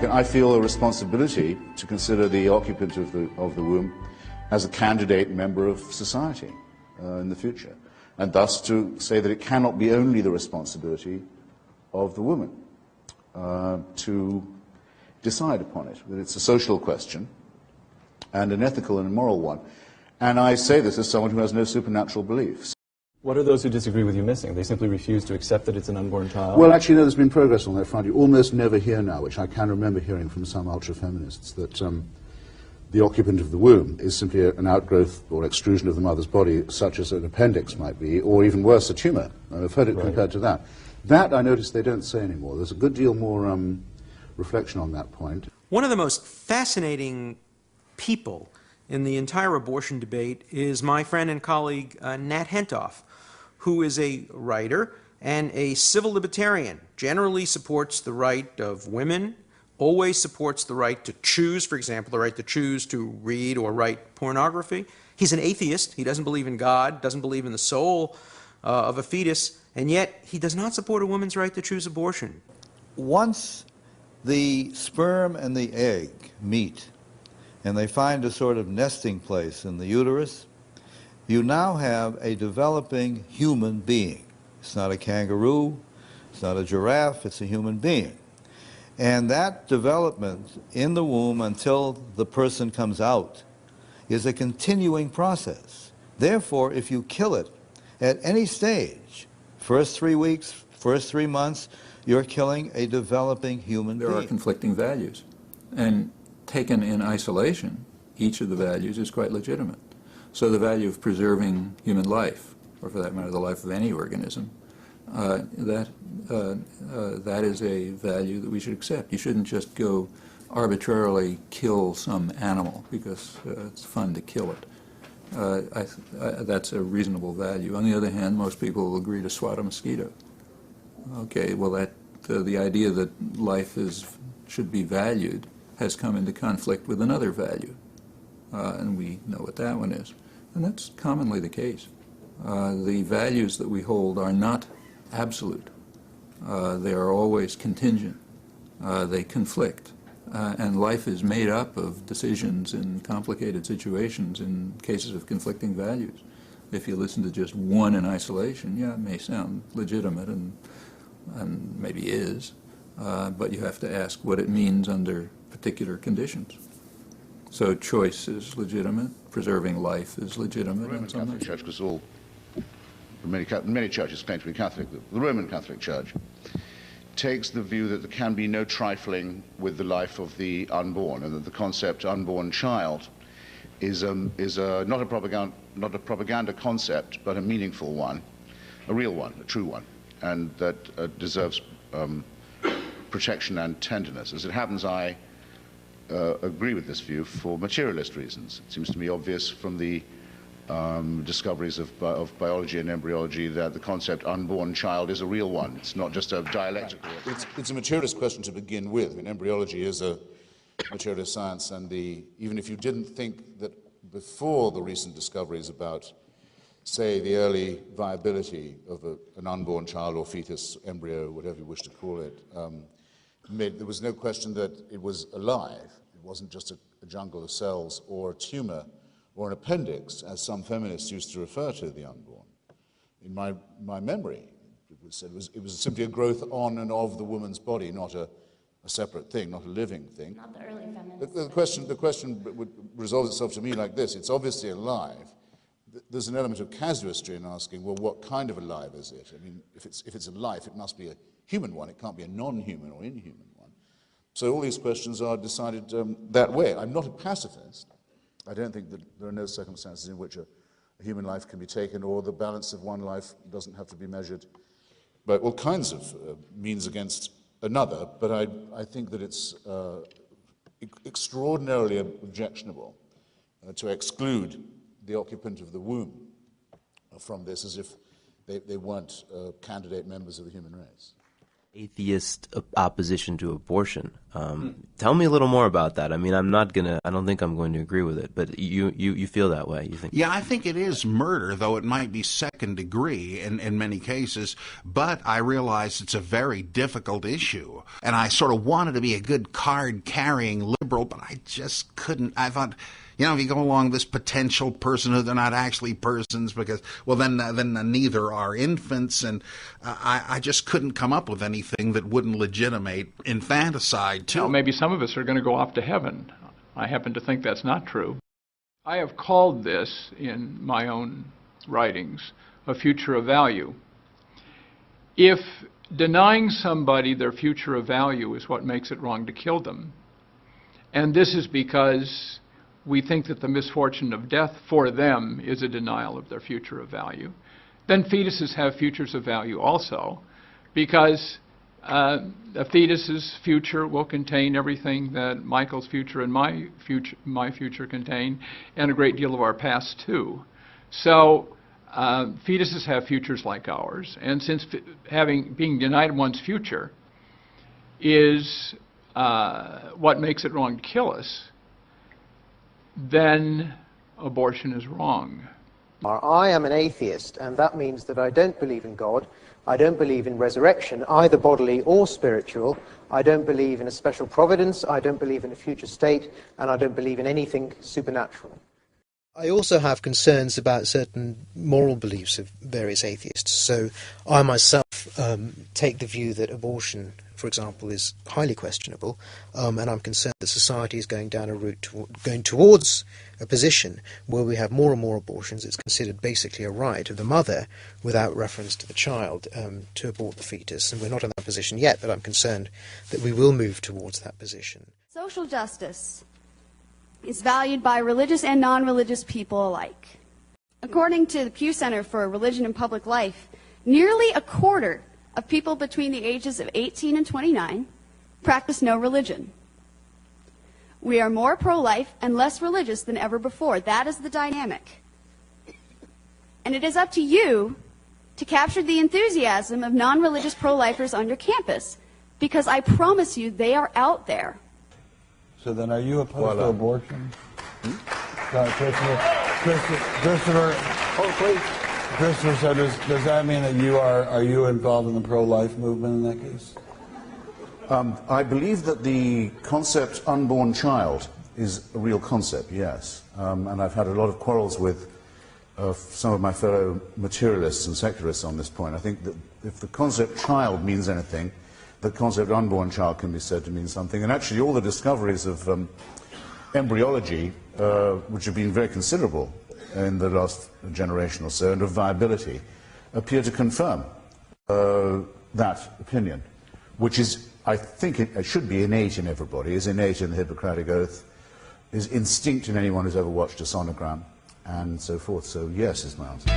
I feel a responsibility to consider the occupant of the womb as a candidate member of society in the future, and thus to say that it cannot be only the responsibility of the woman to decide upon it, that it's a social question and an ethical and a moral one. And I say this as someone who has no supernatural beliefs. What are those who disagree with you missing? They simply refuse to accept that it's an unborn child? Well, actually, no, there's been progress on that front. You almost never hear now, which I can remember hearing from some ultra-feminists, that the occupant of the womb is simply an outgrowth or extrusion of the mother's body, such as an appendix might be, or even worse, a tumour. I've heard it compared to that. That, I notice, they don't say anymore. There's a good deal more reflection on that point. One of the most fascinating people in the entire abortion debate is my friend and colleague Nat Hentoff, who is a writer and a civil libertarian, generally supports the right of women, always supports the right to choose, for example, the right to choose to read or write pornography. He's an atheist. He doesn't believe in God, doesn't believe in the soul of a fetus, and yet he does not support a woman's right to choose abortion. Once the sperm and the egg meet, and they find a sort of nesting place in the uterus, you now have a developing human being. It's not a kangaroo, it's not a giraffe, it's a human being. And that development in the womb until the person comes out is a continuing process. Therefore, if you kill it at any stage, first 3 weeks, first 3 months, you're killing a developing human being. There are conflicting values. And taken in isolation, each of the values is quite legitimate. So the value of preserving human life, or for that matter, the life of any organism, that is a value that we should accept. You shouldn't just go arbitrarily kill some animal because it's fun to kill it. That's a reasonable value. On the other hand, most people will agree to swat a mosquito. Okay, well, the idea that life should be valued has come into conflict with another value, and we know what that one is. And that's commonly the case. The values that we hold are not absolute. They are always contingent. They conflict. And life is made up of decisions in complicated situations in cases of conflicting values. If you listen to just one in isolation, yeah, it may sound legitimate and maybe is, but you have to ask what it means under particular conditions. So choice is legitimate, preserving life is legitimate. The Roman Catholic Church, because many churches claim to be Catholic, the Roman Catholic Church takes the view that there can be no trifling with the life of the unborn, and that the concept unborn child is not a propaganda concept, but a meaningful one, a real one, a true one, and that deserves protection and tenderness. As it happens, I agree with this view for materialist reasons. It seems to me obvious from the discoveries of biology and embryology that the concept unborn child is a real one. It's not just a dialectical. It's a materialist question to begin with. I mean, embryology is a materialist science, and even if you didn't think that before the recent discoveries about, say, the early viability of an unborn child or fetus, embryo, whatever you wish to call it, there was no question that it was alive. It wasn't just a jungle of cells or a tumor or an appendix, as some feminists used to refer to the unborn. In my memory, it was said it was simply a growth on and of the woman's body, not a separate thing, not a living thing. Not the early feminists. The question would resolve itself to me like this: it's obviously alive. There's an element of casuistry in asking, well, what kind of alive is it? I mean, if it's a life, it must be a human one. It can't be a non-human or inhuman one. So all these questions are decided that way. I'm not a pacifist. I don't think that there are no circumstances in which a human life can be taken, or the balance of one life doesn't have to be measured by all kinds of means against another. But I think that it's extraordinarily objectionable to exclude the occupant of the womb from this as if they weren't candidate members of the human race. Atheist opposition to abortion Tell me a little more about that. I mean, I don't think I'm going to agree with it, but you feel that way, you think? Yeah, I think it is murder, though it might be second degree in many cases, but I realize it's a very difficult issue. And I sort of wanted to be a good card-carrying liberal, but I just couldn't. I thought, you know, if you go along this potential personhood, they're not actually persons because, well, then neither are infants, and I just couldn't come up with anything that wouldn't legitimate infanticide, too. Now, maybe some of us are going to go off to heaven. I happen to think that's not true. I have called this, in my own writings, a future of value. If denying somebody their future of value is what makes it wrong to kill them, and this is because we think that the misfortune of death for them is a denial of their future of value, then fetuses have futures of value also, because a fetus's future will contain everything that Michael's future and my future contain, and a great deal of our past too. So fetuses have futures like ours, and since being denied one's future is what makes it wrong to kill us, then abortion is wrong. I am an atheist, and that means that I don't believe in God. I don't believe in resurrection, either bodily or spiritual. I don't believe in a special providence. I don't believe in a future state, and I don't believe in anything supernatural. I also have concerns about certain moral beliefs of various atheists. So I myself take the view that abortion, for example, is highly questionable, and I'm concerned that society is going down a route going towards a position where we have more and more abortions. It's considered basically a right of the mother, without reference to the child, to abort the fetus. And we're not in that position yet, but I'm concerned that we will move towards that position. Social justice is valued by religious and non-religious people alike. According to the Pew Center for Religion and Public Life, nearly a quarter of people between the ages of 18 and 29 practice no religion. We are more pro-life and less religious than ever before. That is the dynamic. And it is up to you to capture the enthusiasm of non-religious pro-lifers on your campus, because I promise you they are out there. So then are you opposed to abortion? Christopher, Christopher, so does that mean that are you involved in the pro-life movement in that case? I believe that the concept unborn child is a real concept, yes. And I've had a lot of quarrels with some of my fellow materialists and secularists on this point. I think that if the concept child means anything, the concept unborn child can be said to mean something. And actually all the discoveries of embryology, which have been very considerable in the last generation or so, and of viability, appear to confirm that opinion, which is, I think it should be innate in everybody, is innate in the Hippocratic Oath, is instinct in anyone who's ever watched a sonogram, and so forth. So yes is my answer.